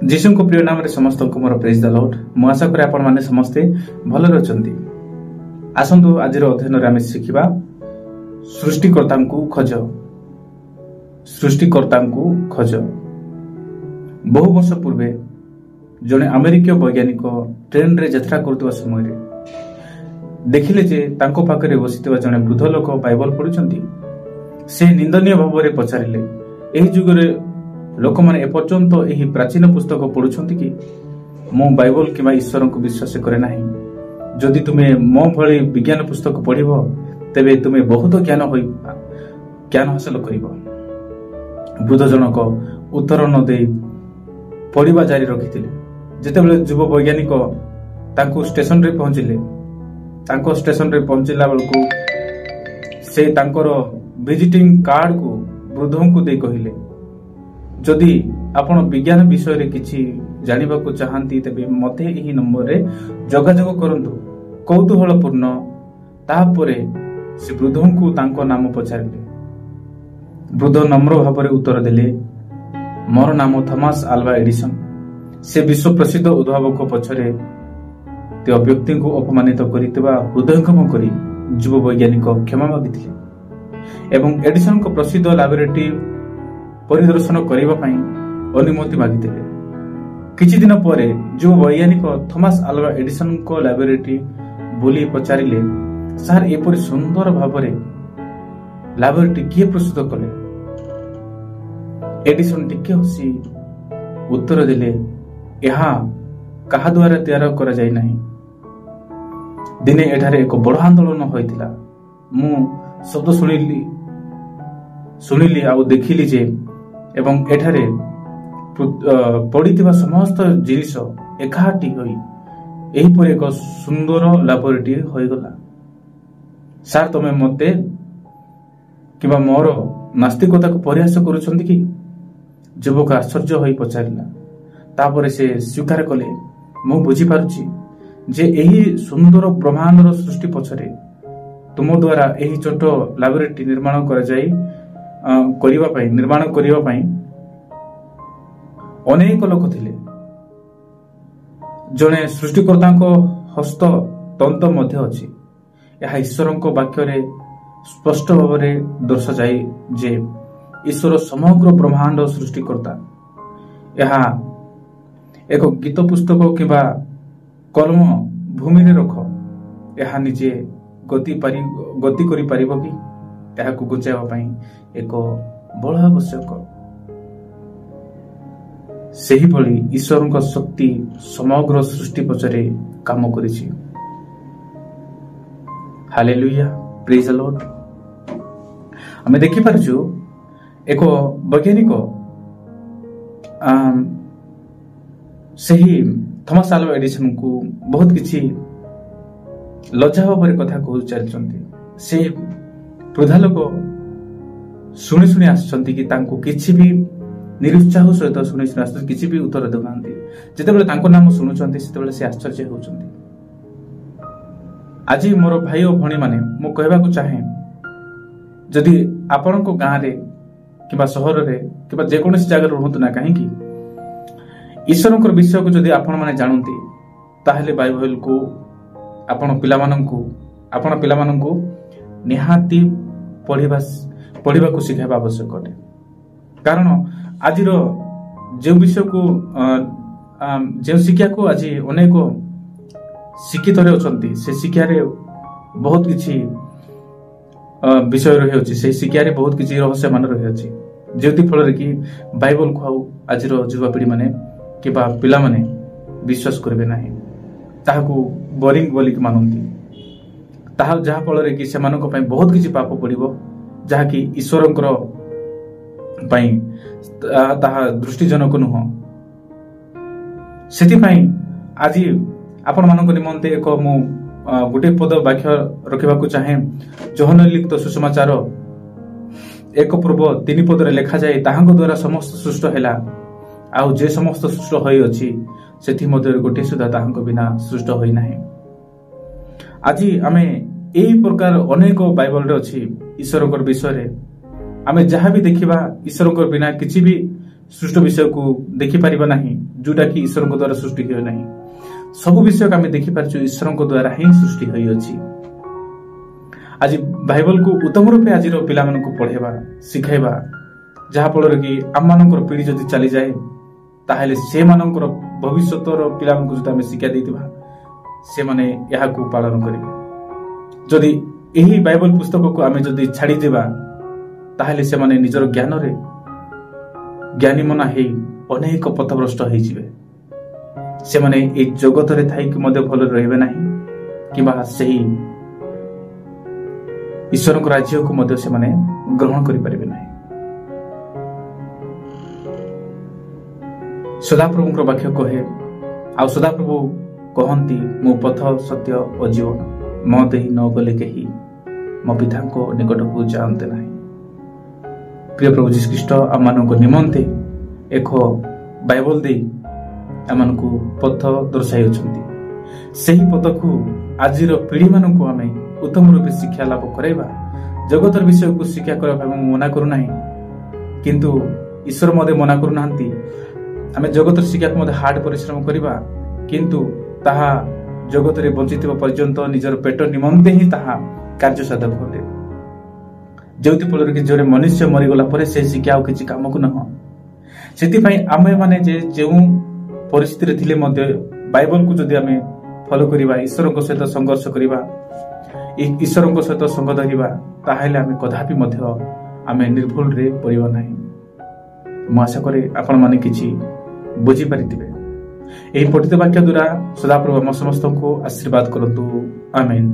जीशु को प्रिय नाम समस्त को मोर प्रेज द लॉर्ड। मु आशा करे आपण माने समस्ते भल रचंती। आसंतु आज अध्ययन रे आमे शिखिबा सृष्टिकर्ता को खोज। सृष्टिकर्ता को खोज। बहु वर्ष पूर्वे जने अमेरिकीय वैज्ञानिक ट्रेन रे यात्रा करतवा समय रे देखिले जे तांको पाखरे बसितवा जने वृद्ध लोक बाइबल पढुचंती। से निंदनीय भाव रे पचारिले, एही जुग रे लोक माने एपर्यंत एही प्राचीन पुस्तक पढुछंती कि मो बाइबल किबा ईश्वर को विश्वास करे नाही। जदि तुमे मो भली विज्ञान पुस्तक पढिबो तेबे तुमे बहुत ज्ञान हासिल करिबो। वृद्ध जनक उत्तर न दे पढिबा जारी रखिथिले। जेतेबेले युव वैज्ञानिक तांको स्टेशन रे पहुंचिले, तांको स्टेशन रे पहुंचिला बेलको से तांकर विजिटिंग कार्ड को वृद्धों को दे कहिले, जदि आपण विज्ञान विषय रे किछि जानिबा को चाहंती तबे मते एही नंबर रे जोगाजोग करंतु। कौतूहलपूर्ण तापरे से वृद्धों को तांको नाम पचारिले। वृद्ध नम्र भाव उत्तर देले, मोर नाम थॉमस अल्वा एडिसन। से विश्व प्रसिद्ध उद्भावक पछरे ते व्यक्ति को अपमानित करितबा हृदयंगम करी युव वैज्ञानिक क्षमा मागिथिले एवं एडिसन को प्रसिद्ध लैबोरेटरी परिदर्शन करबा पई अनुमति मागिथिले। किछि दिन परे युव वैज्ञानिक थॉमस अल्वा एडिसन को लैबोरेटरी बोली पचारिले, सर एपरि सुंदर भावरे लैबोरेटरी किए प्रस्तुत कले? एडिसन टिके हसी उत्तर देले, यहा कहा द्वारा तैयार करा जाय नाही। दिने एठारे एक बड़ आंदोलन होइतिला। मु शब्द सुनिली आ देखिली जे एवं एठारे पड़िथिबा समस्त जिनिस एकाठी होई एही पर एक सुंदर लैबोरेटरी होई गला। सर तमे मते किबा मोर नास्तिकता को प्रयास करूछंती कि? युवक आश्चर्य होई पचारिला। तापरे से स्वीकार कले, मु बुझी पारुछि जे एही सुंदर ब्रह्मांडर सृष्टि पछरे तुम द्वारा एही छोट लैबोरेटरी निर्माण करिबा पई अनेक लोक थिले। जने सृष्टिकर्ता हस्त तंत्र मध्य अछि। यह ईश्वर वाक्य रे स्पष्ट भाव में दर्शा जाए जे ईश्वर समग्र ब्रह्मांड सृष्टिकर्ता। यह एक गीत पुस्तक किबा कलम भूमि रे रख, यह निजे गति करि परिबो कि? यह को गुचाइबा पई एक बल आवश्यक। सेही भली ईश्वर शक्ति समग्र सृष्टि पछरे काम करिछि। Hallelujah, praise the Lord. आमे देखि पारछु एक वैज्ञानिक सही थॉमस अल्वा एडिसन को बहुत किछि लज्जा भाव कथा कहू चलछंती। से वृद्धा लोक शुणी शुणी आसछंती कि तांको किछि भी निरुत्साह सहित शुणी शुणी आसछंती, किछि भी उत्तर देउनांती। जेतेबेले तांको नाम शुणुछंती सेतेबेले से आश्चर्य होउछंती। आज मोर भाई और भणी माने मु कहबा को चाहे, जदि आपण को गां रे किबा शहर रे किबा जे कोनोसी जगह रहंतु ना काहे कि ईश्वर को विषय को जदि आपण माने जानंती ताहले बाइबल को आपण पिलामानंकु निहाती पढ़िबा को सिखाइबा आवश्यक अटे। कारण आज जे विषय को जे शिक्षा को आज अनेक शिक्षित रे अछंती, से शिक्षा रे बहुत किछि विषय रही अछि। से शिक्षा रे बहुत किछि रहस्य मान रही अछि, जेति फल रे कि बाइबल को आज युवापीढ़ी माने किबा पिला माने विश्वास करबे नाही। ताहाकू बोरिंग बोली मानंती। ताहा जहा फल रे कि सेमानक पई बहुत किछि पाप पड़िबो, जहा कि ईश्वरंकर पई ताहा दृष्टिजनक नुह। सेति पई आज आपण मानक निमंते एक मु गोटे पद वाक्य रखिबा को चाहे। यूहन्ना लिखित सुसमाचार 1:3 पद रे लिखा जाए, ताहांक द्वारा समस्त सृष्ट हैला, आउ जे समस्त सृष्ट होई अछि सेथि मध्य गोटे सुधा ताहांक बिना सृष्ट होई नाही। आज आमे एही प्रकार अनेक बाइबल रे अछि ईश्वरकर विषय रे। आमे जहा भी देखिबा ईश्वरकर बिना किछि भी सृष्ट विषय को देखिपर ना जोटा कि ईश्वर द्वारा सृष्टि हो ना सब विषय को आम देखिपार ईश्वर द्वारा ही सृष्टि होइछि। आज बाइबल को उत्तम रूपे आज पिला पढ़ेबा शिखाइबा जहा फल कि आम मान पीढ़ी जदि चली जाए ताहले से मानकर भविष्यतर पिला जो आम शिक्षा देथिबा से माने यहा को पालन करिवे। जदि यही बाइबल पुस्तक को आम जदि छाड़ी देबा ताहले से माने निजर ज्ञान रे ज्ञानी मना हे अनेक पथभ्रष्ट हो जिवे। से माने ए जगत रे थाई कि मध्य भल रहबे नाही किबा सही ईश्वर को राज्य को मध्य से माने ग्रहण करि परिबे नाही। सदाप्रभु वाक्य कहे आ सदाप्रभु कहती मो पथ सत्य और जीवन म देही न गले कहीं मो पिता को निकट को जानते ना। प्रिय प्रभु जीशु ख्रीष्ट आम निमंते एक बाइबल दे आम को पथ दर्शाई से पथ को आज पीढ़ी मान आम उत्तम रूपे शिक्षा लाभ कराइबा। जगतर विषय को शिक्षा करने मना करूना किंतु ईश्वर मध्य मना करूना आम जगतर शिक्षा को हार्ड परिश्रम करवा किंतु ताहा जगत रे बंचित पर्यंत निजर पेट निमंते ही ताहा कार्य साधक होते जो फल कि जो मनुष्य मरीगला पर से शिक्षा किसी काम को नह से आमे माने जे जो परिस्थिति रे थिले मध्य बाइबल को जदि आमे फॉलो करिबा ईश्वर को सहित संघर्ष करिबा ईश्वर को सहित संग धरिबा ताहेले आमे कदापि मध्य आमे निर्भुल रे पड़िबा नाही। मु आशा करे आपण माने किछि बुझी परिथिबे। एही पठित वाक्य द्वारा सदाप्रभु हम समस्त को आशीर्वाद करतु। आमेन।